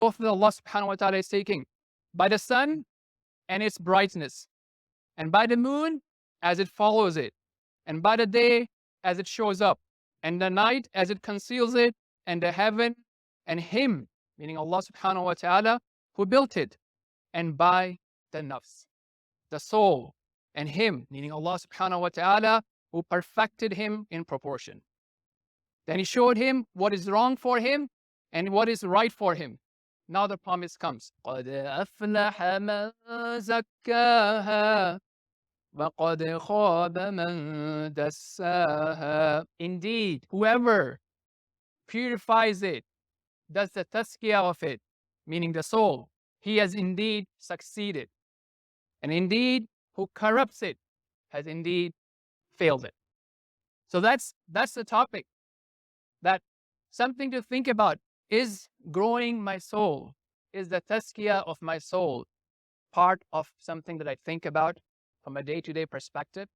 both that Allah subhanahu wa ta'ala is taking by the sun and its brightness, and by the moon as it follows it, and by the day as it shows up, and the night as it conceals it, and the heaven and Him, meaning Allah subhanahu wa ta'ala, who built it, and by the nafs, the soul, and Him, meaning Allah subhanahu wa ta'ala, who perfected him in proportion. Then He showed him what is wrong for him and what is right for him. Now the promise comes. قَدْ أَفْلَحَ مَنْ زَكَّاهَا وَقَدْ خَابَ مَنْ دَسَّاهَا. Indeed, whoever purifies it, does the tazkiyah of it, meaning the soul, he has indeed succeeded. And indeed, who corrupts it has indeed failed it. So that's the topic. That something to think about. Is growing my soul, is the tazkiyah of my soul part of something that I think about from a day-to-day perspective?